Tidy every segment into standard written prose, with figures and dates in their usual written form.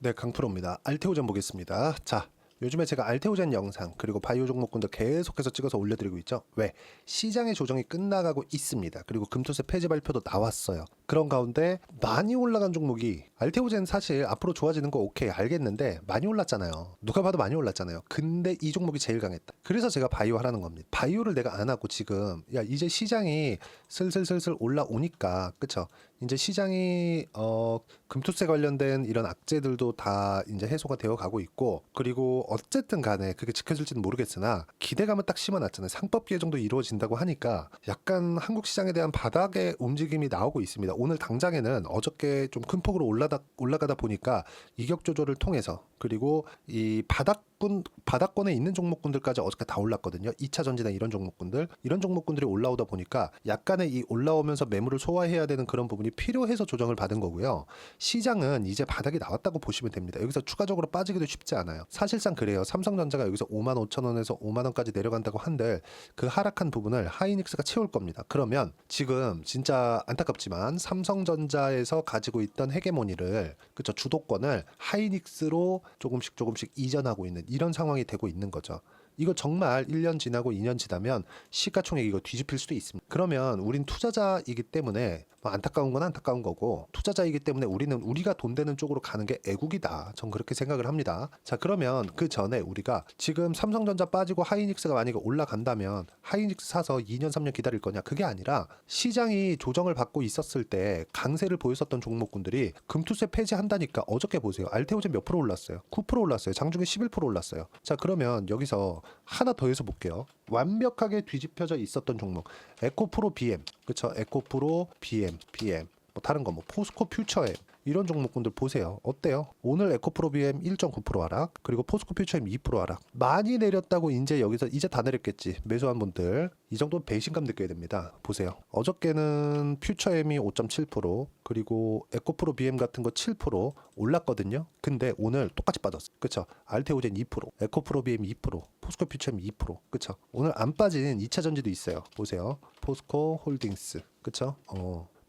네, 강프로입니다. 알테오젠 보겠습니다. 자, 요즘에 제가 알테오젠 영상 그리고 바이오 종목군들 계속해서 찍어서 올려드리고 있죠. 왜? 시장의 조정이 끝나가고 있습니다. 그리고 금토세 폐지 발표도 나왔어요. 그런 가운데 많이 올라간 종목이 알테오젠 사실 앞으로 좋아지는 거 오케이 알겠는데 많이 올랐잖아요. 누가 봐도 많이 올랐잖아요. 근데 이 종목이 제일 강했다. 그래서 제가 바이오 하라는 겁니다. 바이오를 내가 안 하고 지금 야 이제 시장이 슬슬 올라오니까 그쵸? 이제 시장이 금투세 관련된 이런 악재들도 다 이제 해소가 되어 가고 있고, 그리고 어쨌든 간에 그게 지켜질지는 모르겠으나 기대감은 딱 심어놨잖아요. 상법 개정도 이루어진다고 하니까 약간 한국 시장에 대한 바닥의 움직임이 나오고 있습니다. 오늘 당장에는 어저께 좀 큰 폭으로 올라가다 보니까 이격 조절을 통해서, 그리고 이 바닥권에 있는 종목군들까지 어저께 다 올랐거든요. 2차 전지나 이런 종목군들이 올라오다 보니까 약간의 이 올라오면서 매물을 소화해야 되는 그런 부분이 필요해서 조정을 받은 거고요. 시장은 이제 바닥이 나왔다고 보시면 됩니다. 여기서 추가적으로 빠지기도 쉽지 않아요. 사실상 그래요. 삼성전자가 여기서 55,000원에서 5만원까지 내려간다고 한들 그 하락한 부분을 하이닉스가 채울 겁니다. 그러면 지금 진짜 안타깝지만 삼성전자에서 가지고 있던 헤게모니를, 그쵸, 주도권을 하이닉스로 조금씩 이전하고 있는 이런 상황이 되고 있는 거죠. 이거 정말 1년 지나고 2년 지나면 시가총액 이거 뒤집힐 수도 있습니다. 그러면 우린 투자자이기 때문에 뭐 안타까운 건 안타까운 거고, 투자자이기 때문에 우리는 우리가 돈 되는 쪽으로 가는 게 애국이다. 전 그렇게 생각을 합니다. 자, 그러면 그 전에 우리가 지금 삼성전자 빠지고 하이닉스가 만약에 올라간다면 하이닉스 사서 2년 3년 기다릴 거냐? 그게 아니라 시장이 조정을 받고 있었을 때 강세를 보였었던 종목군들이 금투세 폐지한다니까 어저께 보세요. 알테오젠 몇 프로 올랐어요? 9% 올랐어요. 장중에 11% 올랐어요. 자, 그러면 여기서 하나 더 해서 볼게요. 완벽하게 뒤집혀져 있었던 종목 에코프로 BM, 그쵸? 에코프로 BM 뭐 다른 거 뭐 포스코 퓨처엠 이런 종목군들 보세요. 어때요? 오늘 에코프로 BM 1.9% 하락, 그리고 포스코 퓨처엠 2% 하락. 많이 내렸다고 이제 여기서 이제 다 내렸겠지. 매수한 분들 이 정도 배신감 느껴야 됩니다. 보세요. 어저께는 퓨처엠이 5.7%, 그리고 에코프로 BM 같은 거 7% 올랐거든요. 근데 오늘 똑같이 빠졌어. 그쵸? 알테오젠 2%, 에코프로 BM 2%, 포스코 퓨처엠 2%. 그쵸? 오늘 안 빠진 2차 전지도 있어요. 보세요. 포스코 홀딩스. 그쵸?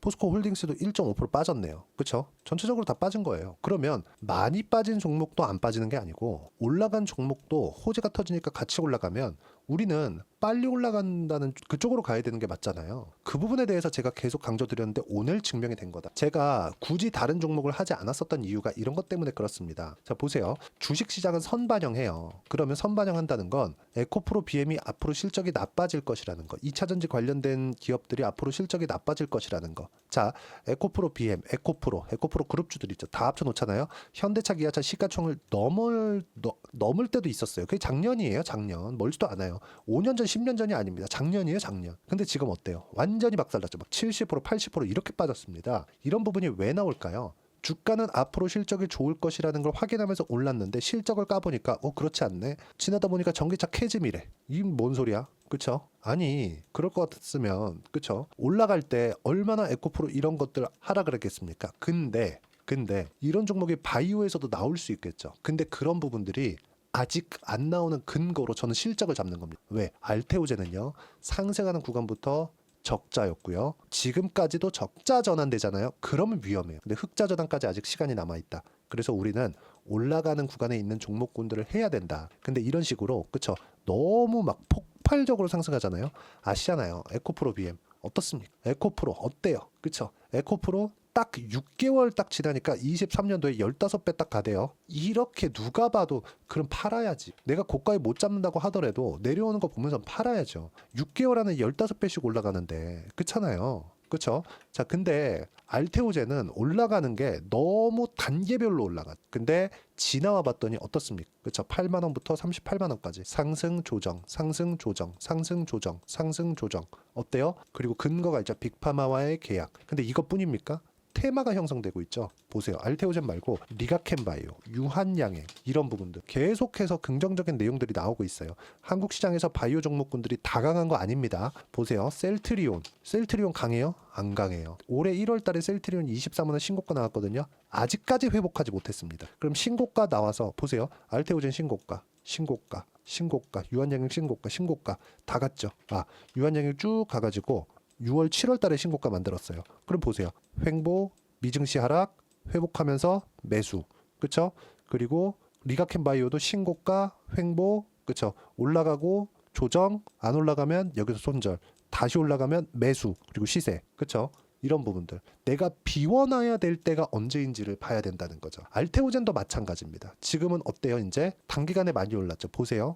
포스코 홀딩스도 1.5% 빠졌네요. 그쵸? 전체적으로 다 빠진 거예요. 그러면 많이 빠진 종목도 안 빠지는 게 아니고 올라간 종목도 호재가 터지니까 같이 올라가면 우리는 빨리 올라간다는 그쪽으로 가야 되는 게 맞잖아요. 그 부분에 대해서 제가 계속 강조드렸는데 오늘 증명이 된 거다. 제가 굳이 다른 종목을 하지 않았었던 이유가 이런 것 때문에 그렇습니다. 자, 보세요. 주식시장은 선반영해요. 그러면 선반영한다는 건 에코프로 BM이 앞으로 실적이 나빠질 것이라는 거, 2차전지 관련된 기업들이 앞으로 실적이 나빠질 것이라는 거. 자, 에코프로 BM, 에코프로 그룹주들 있죠. 다 합쳐놓잖아요. 현대차, 기아차 시가총을 넘을 때도 있었어요. 그게 작년이에요. 작년. 멀지도 않아요. 5년 전, 10년 전이 아닙니다. 작년이에요, 작년. 근데 지금 어때요? 완전히 박살났죠. 막 70%, 80% 이렇게 빠졌습니다. 이런 부분이 왜 나올까요? 주가는 앞으로 실적이 좋을 것이라는 걸 확인하면서 올랐는데 실적을 까보니까 그렇지 않네. 지나다 보니까 전기차 캐즘이래. 이 뭔 소리야? 그쵸? 아니, 그럴 것 같았으면, 그쵸? 올라갈 때 얼마나 에코프로 이런 것들 하라 그랬겠습니까? 근데 이런 종목이 바이오에서도 나올 수 있겠죠. 근데 그런 부분들이 아직 안 나오는 근거로 저는 실적을 잡는 겁니다. 왜? 알테오젠은요, 상승하는 구간부터 적자였고요. 지금까지도 적자 전환되잖아요. 그러면 위험해요. 근데 흑자 전환까지 아직 시간이 남아있다. 그래서 우리는 올라가는 구간에 있는 종목군들을 해야 된다. 근데 이런 식으로, 그쵸? 너무 막 폭발적으로 상승하잖아요. 아시잖아요. 에코프로 BM 어떻습니까? 에코프로 어때요? 그쵸? 에코프로 딱 6개월 딱 지나니까 23년도에 15배 딱 가대요. 이렇게 누가 봐도 그럼 팔아야지. 내가 고가에 못 잡는다고 하더라도 내려오는 거 보면서 팔아야죠. 6개월 안에 15배씩 올라가는데 그렇잖아요. 그쵸? 자, 근데 알테오젠은 올라가는 게 너무 단계별로 올라가. 근데 지나와 봤더니 어떻습니까? 그쵸? 8만원부터 38만원까지 상승 조정, 상승 조정, 상승 조정, 상승 조정. 어때요? 그리고 근거가 있죠. 빅파마와의 계약. 근데 이것뿐입니까? 테마가 형성되고 있죠. 보세요. 알테오젠 말고 리가켄바이오, 유한양행 이런 부분들 계속해서 긍정적인 내용들이 나오고 있어요. 한국 시장에서 바이오 종목군들이 다 강한 거 아닙니다. 보세요. 셀트리온 강해요? 안 강해요. 올해 1월 달에 셀트리온 23만 원 신고가 나왔거든요. 아직까지 회복하지 못했습니다. 그럼 신고가 나와서 보세요. 알테오젠 신고가, 유한양행 신고가 다 갔죠. 유한양행 쭉 가가지고 6월, 7월 달에 신고가 만들었어요. 그럼 보세요. 횡보, 미증시 하락, 회복하면서 매수. 그쵸? 그리고 리가켄바이오도 신고가, 횡보, 그쵸? 올라가고 조정, 안 올라가면 여기서 손절, 다시 올라가면 매수, 그리고 시세, 그쵸? 이런 부분들 내가 비워놔야 될 때가 언제인지를 봐야 된다는 거죠. 알테오젠도 마찬가지입니다. 지금은 어때요? 이제 단기간에 많이 올랐죠. 보세요.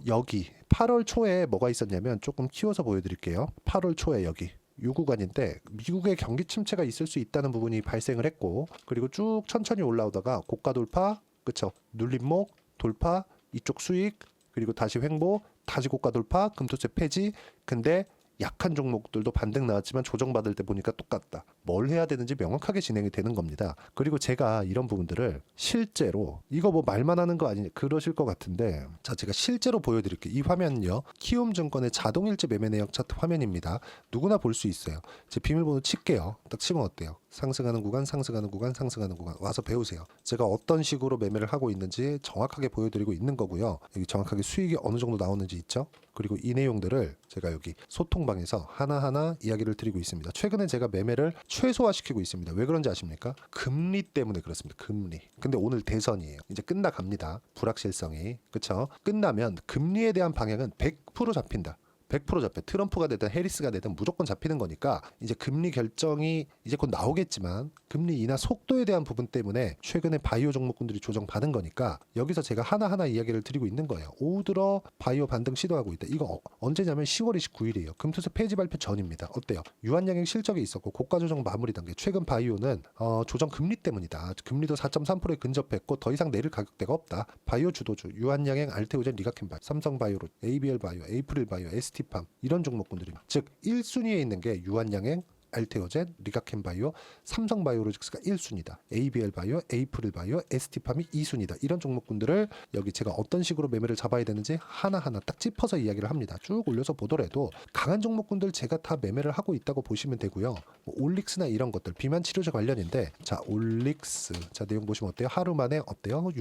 여기 8월 초에 뭐가 있었냐면 조금 키워서 보여드릴게요. 8월 초에 여기 요 구간인데 미국의 경기 침체가 있을 수 있다는 부분이 발생을 했고, 그리고 쭉 천천히 올라오다가 고가 돌파, 그쵸? 눌림목 돌파, 이쪽 수익, 그리고 다시 횡보, 다시 고가 돌파, 금토세 폐지. 근데 약한 종목들도 반등 나왔지만 조정받을 때 보니까 똑같다. 뭘 해야 되는지 명확하게 진행이 되는 겁니다. 그리고 제가 이런 부분들을 실제로 이거 뭐 말만 하는 거 아니냐 그러실 것 같은데, 자 제가 실제로 보여드릴게요. 이 화면은요, 키움증권의 자동일지 매매 내역 차트 화면입니다. 누구나 볼 수 있어요. 제 비밀번호 칠게요. 딱 치면 어때요? 상승하는 구간, 상승하는 구간, 상승하는 구간. 와서 배우세요. 제가 어떤 식으로 매매를 하고 있는지 정확하게 보여드리고 있는 거고요. 여기 정확하게 수익이 어느 정도 나오는지 있죠? 그리고 이 내용들을 제가 여기 소통방에서 하나하나 이야기를 드리고 있습니다. 최근에 제가 매매를 최소화시키고 있습니다. 왜 그런지 아십니까? 금리 때문에 그렇습니다. 금리. 근데 오늘 대선이에요. 이제 끝나갑니다. 불확실성이. 그쵸? 끝나면 금리에 대한 방향은 100% 잡힌다. 100% 잡혀. 트럼프가 되든 해리스가 되든 무조건 잡히는 거니까 이제 금리 결정이 이제 곧 나오겠지만 금리 인하 속도에 대한 부분 때문에 최근에 바이오 종목군들이 조정받은 거니까 여기서 제가 하나하나 이야기를 드리고 있는 거예요. 오후 들어 바이오 반등 시도하고 있다. 이거 언제냐면 10월 29일이에요. 금투세 폐지 발표 전입니다. 어때요? 유한양행 실적이 있었고 고가 조정 마무리 단계. 최근 바이오는 조정 금리 때문이다. 금리도 4.3%에 근접했고 더 이상 내릴 가격대가 없다. 바이오 주도주 유한양행, 알테오젠, 리가켄바이오, 삼성바이오로, ABL 바이오, 에이프릴 바이오, ST팜 이런 종목군들입니다. 즉 1순위에 있는 게 유한양행, 알테오젠, 리가켄바이오, 삼성바이오로직스가 1순위다. ABL 바이오, 에이프릴 바이오, ST팜이 2순위다. 이런 종목군들을 여기 제가 어떤 식으로 매매를 잡아야 되는지 하나하나 딱 짚어서 이야기를 합니다. 쭉 올려서 보더라도 강한 종목군들 제가 다 매매를 하고 있다고 보시면 되고요. 뭐 올릭스나 이런 것들 비만 치료제 관련인데, 자 올릭스 자 내용 보시면 어때요? 하루 만에 어때요?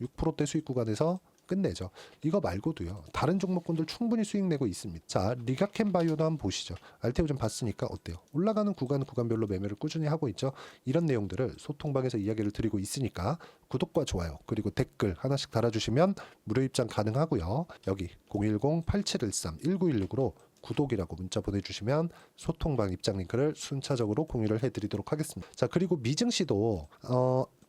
6%대 수익 구간에서 끝내죠. 이거 말고도요, 다른 종목군들 충분히 수익 내고 있습니다. 자 리가켄바이오도 한번 보시죠. 알테오젠 봤으니까 어때요? 올라가는 구간별로 매매를 꾸준히 하고 있죠. 이런 내용들을 소통방에서 이야기를 드리고 있으니까 구독과 좋아요 그리고 댓글 하나씩 달아주시면 무료 입장 가능하고요. 여기 010-8713-1916으로 구독이라고 문자 보내주시면 소통방 입장 링크를 순차적으로 공유를 해드리도록 하겠습니다. 자 그리고 미증시도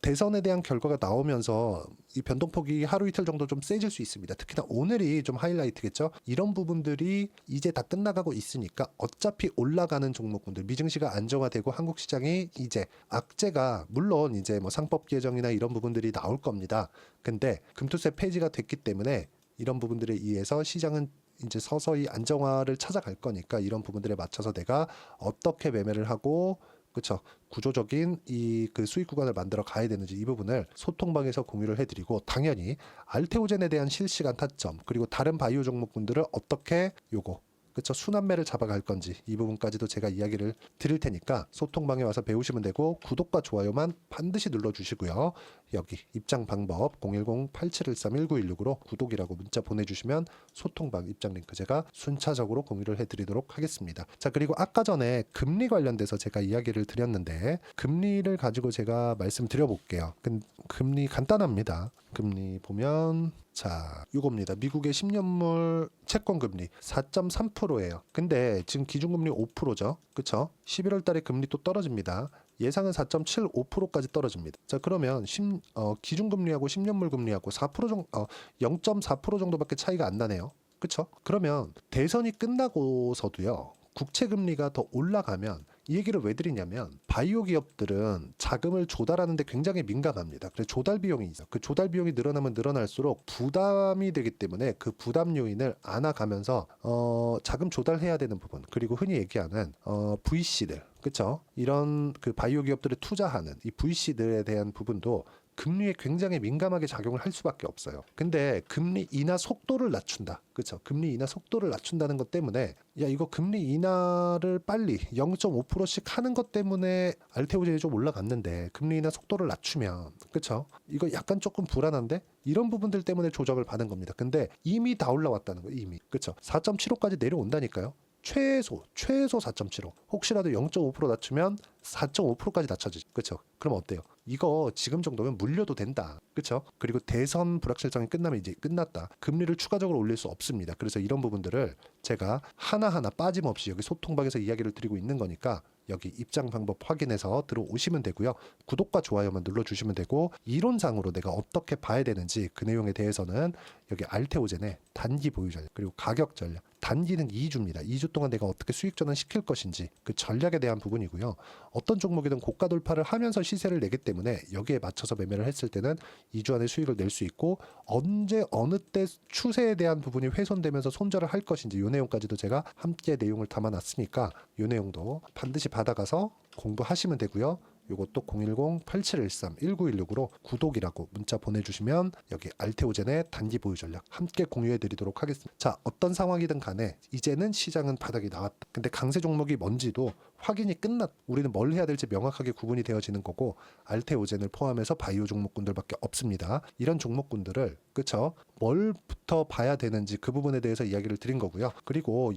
대선에 대한 결과가 나오면서 이 변동폭이 하루 이틀 정도 좀 세질 수 있습니다. 특히나 오늘이 좀 하이라이트겠죠. 이런 부분들이 이제 다 끝나가고 있으니까 어차피 올라가는 종목군들, 미증시가 안정화되고 한국 시장이 이제 악재가 물론 이제 뭐 상법 개정이나 이런 부분들이 나올 겁니다. 근데 금투세 폐지가 됐기 때문에 이런 부분들에 의해서 시장은 이제 서서히 안정화를 찾아갈 거니까 이런 부분들에 맞춰서 내가 어떻게 매매를 하고, 그쵸, 구조적인 이 그 수익 구간을 만들어 가야 되는지 이 부분을 소통방에서 공유를 해드리고, 당연히 알테오젠에 대한 실시간 타점 그리고 다른 바이오 종목군들을 어떻게 요거 그쵸 순환매를 잡아갈 건지 이 부분까지도 제가 이야기를 드릴 테니까 소통방에 와서 배우시면 되고, 구독과 좋아요만 반드시 눌러주시고요. 여기 입장 방법 010-8713-1916으로 구독이라고 문자 보내주시면 소통방 입장 링크 제가 순차적으로 공유를 해드리도록 하겠습니다. 자 그리고 아까 전에 금리 관련돼서 제가 이야기를 드렸는데 금리를 가지고 제가 말씀드려 볼게요. 금리 간단합니다. 금리 보면 자 이겁니다. 미국의 10년물 채권 금리 4.3%예요. 근데 지금 기준금리 5%죠. 그쵸? 11월 달에 금리 또 떨어집니다. 예상은 4.75%까지 떨어집니다. 자 그러면 기준금리하고 10년물 금리하고 4% 정도 0.4% 정도밖에 차이가 안 나네요. 그쵸? 그러면 대선이 끝나고서도요, 국채금리가 더 올라가면, 이 얘기를 왜 드리냐면 바이오 기업들은 자금을 조달하는데 굉장히 민감합니다. 그래서 조달 비용이 있어. 그 조달 비용이 늘어나면 늘어날수록 부담이 되기 때문에 그 부담 요인을 안아가면서 자금 조달해야 되는 부분, 그리고 흔히 얘기하는 VC들, 그쵸? 이런 그 바이오 기업들에 투자하는 이 VC들에 대한 부분도 금리에 굉장히 민감하게 작용을 할 수밖에 없어요. 근데 금리 인하 속도를 낮춘다. 그렇죠? 금리 인하 속도를 낮춘다는 것 때문에 야 이거 금리 인하를 빨리 0.5%씩 하는 것 때문에 알테오젠이 좀 올라갔는데 금리 인하 속도를 낮추면 그렇죠? 이거 약간 조금 불안한데 이런 부분들 때문에 조정을 받은 겁니다. 근데 이미 다 올라왔다는 거예요. 이미. 그렇죠? 4.75까지 내려온다니까요. 최소 4.75. 혹시라도 0.5% 낮추면 4.5%까지 낮춰지죠. 그렇죠? 그럼 어때요? 이거 지금 정도면 물려도 된다. 그렇죠? 그리고 대선 불확실성이 끝나면 이제 끝났다. 금리를 추가적으로 올릴 수 없습니다. 그래서 이런 부분들을 제가 하나하나 빠짐없이 여기 소통방에서 이야기를 드리고 있는 거니까 여기 입장 방법 확인해서 들어오시면 되고요. 구독과 좋아요만 눌러주시면 되고, 이론상으로 내가 어떻게 봐야 되는지 그 내용에 대해서는 여기 알테오젠의 단기 보유 전략 그리고 가격 전략, 단기는 2주입니다. 2주 동안 내가 어떻게 수익 전환 시킬 것인지 그 전략에 대한 부분이고요. 어떤 종목이든 고가 돌파를 하면서 시세를 내기 때문에 여기에 맞춰서 매매를 했을 때는 2주 안에 수익을 낼 수 있고, 언제 어느 때 추세에 대한 부분이 훼손되면서 손절을 할 것인지 이 내용까지도 제가 함께 내용을 담아놨으니까 이 내용도 반드시 받아가서 공부하시면 되고요. 요것도 010-8713-1916으로 구독이라고 문자 보내주시면 여기 알테오젠의 단기 보유 전략 함께 공유해 드리도록 하겠습니다. 자, 어떤 상황이든 간에 이제는 시장은 바닥이 나왔다. 근데 강세 종목이 뭔지도 확인이 끝났. 우리는 뭘 해야 될지 명확하게 구분이 되어지는 거고, 알테오젠을 포함해서 바이오 종목군들밖에 없습니다. 이런 종목군들을 그쵸? 뭘부터 봐야 되는지 그 부분에 대해서 이야기를 드린 거고요. 그리고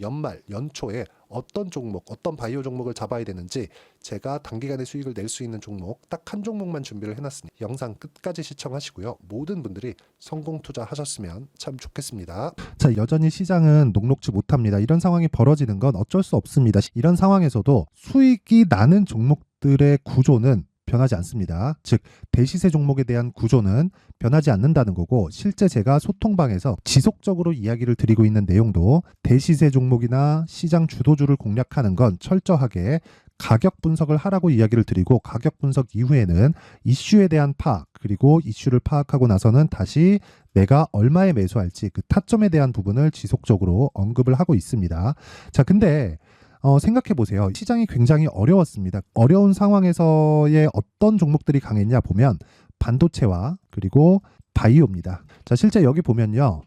연초에 어떤 종목, 어떤 바이오 종목을 잡아야 되는지 제가 단기간에 수익을 낼 수 있는 종목 딱 한 종목만 준비를 해놨으니 영상 끝까지 시청하시고요. 모든 분들이 성공 투자하셨으면 참 좋겠습니다. 자, 여전히 시장은 녹록지 못합니다. 이런 상황이 벌어지는 건 어쩔 수 없습니다. 이런 상황에서도 수익이 나는 종목들의 구조는 변하지 않습니다. 즉, 대시세 종목에 대한 구조는 변하지 않는다는 거고, 실제 제가 소통방에서 지속적으로 이야기를 드리고 있는 내용도 대시세 종목이나 시장 주도주를 공략하는 건 철저하게 가격 분석을 하라고 이야기를 드리고, 가격 분석 이후에는 이슈에 대한 파악, 그리고 이슈를 파악하고 나서는 다시 내가 얼마에 매수할지 그 타점에 대한 부분을 지속적으로 언급을 하고 있습니다. 자, 근데 생각해 보세요. 시장이 굉장히 어려웠습니다. 어려운 상황에서의 어떤 종목들이 강했냐 보면 반도체와 그리고 바이오입니다. 자, 실제 여기 보면요.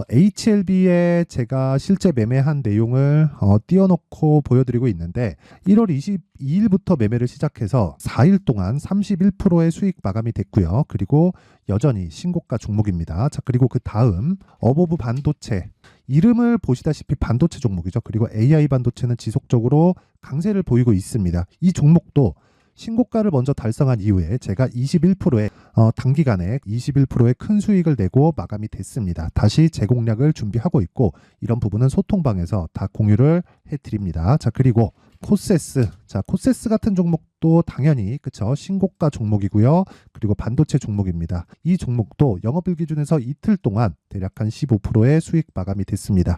HLB에 제가 실제 매매한 내용을 띄워놓고 보여드리고 있는데, 1월 22일부터 매매를 시작해서 4일 동안 31%의 수익 마감이 됐고요. 그리고 여전히 신고가 종목입니다. 자, 그리고 그 다음 어보브 반도체, 이름을 보시다시피 반도체 종목이죠. 그리고 AI 반도체는 지속적으로 강세를 보이고 있습니다. 이 종목도 신고가를 먼저 달성한 이후에 제가 21%의 단기간에 21%의 큰 수익을 내고 마감이 됐습니다. 다시 재공략을 준비하고 있고, 이런 부분은 소통방에서 다 공유를 해드립니다. 자, 그리고 코세스. 자, 코세스 같은 종목도 당연히 그쵸, 신고가 종목이고요. 그리고 반도체 종목입니다. 이 종목도 영업일 기준에서 이틀 동안 대략 한 15%의 수익 마감이 됐습니다.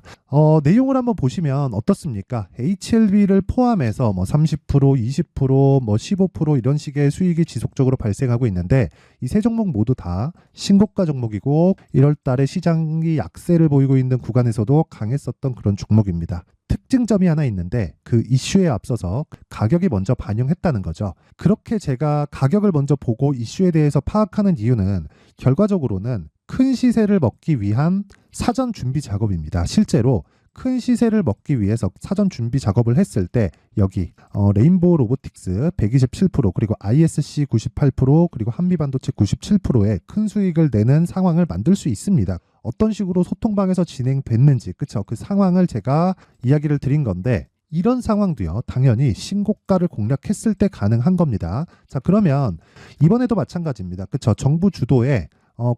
내용을 한번 보시면 어떻습니까? HLB를 포함해서 30%, 20%, 15% 이런 식의 수익이 지속적으로 발생하고 있는데, 이 세 종목 모두 다 신고가 종목이고 1월 달에 시장이 약세를 보이고 있는 구간에서도 강했었던 그런 종목입니다. 특징점이 하나 있는데, 그 이슈에 앞서서 가격이 먼저 반영했다는 거죠. 그렇게 제가 가격을 먼저 보고 이슈에 대해서 파악하는 이유는 결과적으로는 큰 시세를 먹기 위한 사전 준비 작업입니다. 실제로 큰 시세를 먹기 위해서 사전 준비 작업을 했을 때 여기 레인보우 로보틱스 127%, 그리고 ISC 98%, 그리고 한미반도체 97%의 큰 수익을 내는 상황을 만들 수 있습니다. 어떤 식으로 소통방에서 진행됐는지, 그쵸? 그 상황을 제가 이야기를 드린 건데, 이런 상황도요, 당연히 신고가를 공략했을 때 가능한 겁니다. 자, 그러면 이번에도 마찬가지입니다. 그쵸? 정부 주도의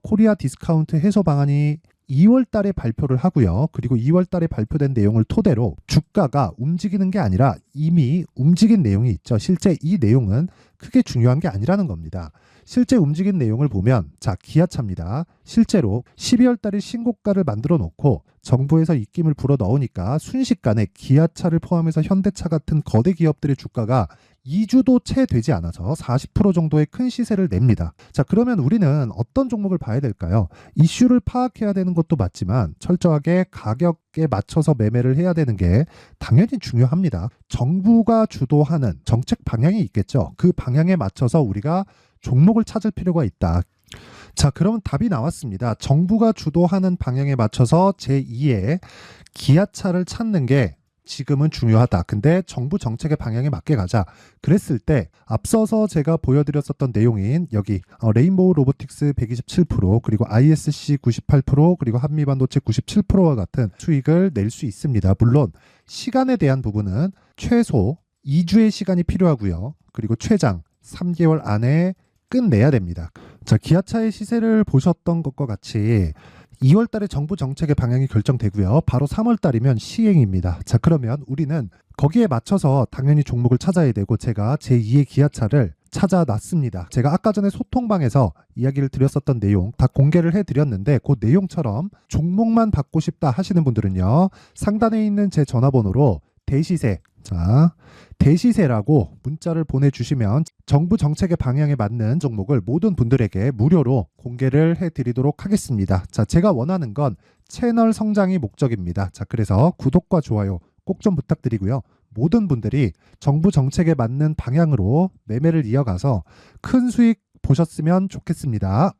코리아 디스카운트 해소 방안이 2월 달에 발표를 하고요. 그리고 2월 달에 발표된 내용을 토대로 주가가 움직이는 게 아니라 이미 움직인 내용이 있죠. 실제 이 내용은 크게 중요한 게 아니라는 겁니다. 실제 움직인 내용을 보면, 자, 기아차입니다. 실제로 12월 달에 신고가를 만들어 놓고 정부에서 입김을 불어 넣으니까 순식간에 기아차를 포함해서 현대차 같은 거대 기업들의 주가가 2주도 채 되지 않아서 40% 정도의 큰 시세를 냅니다. 자, 그러면 우리는 어떤 종목을 봐야 될까요? 이슈를 파악해야 되는 것도 맞지만 철저하게 가격에 맞춰서 매매를 해야 되는 게 당연히 중요합니다. 정부가 주도하는 정책 방향이 있겠죠. 그 방향에 맞춰서 우리가 종목을 찾을 필요가 있다. 자, 그러면 답이 나왔습니다. 정부가 주도하는 방향에 맞춰서 제2의 기아차를 찾는 게 지금은 중요하다. 근데 정부 정책의 방향에 맞게 가자. 그랬을 때 앞서서 제가 보여드렸었던 내용인 여기 레인보우 로보틱스 127% 그리고 ISC 98% 그리고 한미반도체 97%와 같은 수익을 낼 수 있습니다. 물론 시간에 대한 부분은 최소 2주의 시간이 필요하고요. 그리고 최장 3개월 안에 끝내야 됩니다. 자, 기아차의 시세를 보셨던 것과 같이 2월 달에 정부 정책의 방향이 결정되고요. 바로 3월 달이면 시행입니다. 자, 그러면 우리는 거기에 맞춰서 당연히 종목을 찾아야 되고 제가 제2의 기아차를 찾아놨습니다. 제가 아까 전에 소통방에서 이야기를 드렸었던 내용 다 공개를 해드렸는데 그 내용처럼 종목만 받고 싶다 하시는 분들은요. 상단에 있는 제 전화번호로 대시세, 자, 대시세라고 문자를 보내주시면 정부 정책의 방향에 맞는 종목을 모든 분들에게 무료로 공개를 해드리도록 하겠습니다. 자, 제가 원하는 건 채널 성장이 목적입니다. 자, 그래서 구독과 좋아요 꼭 좀 부탁드리고요. 모든 분들이 정부 정책에 맞는 방향으로 매매를 이어가서 큰 수익 보셨으면 좋겠습니다.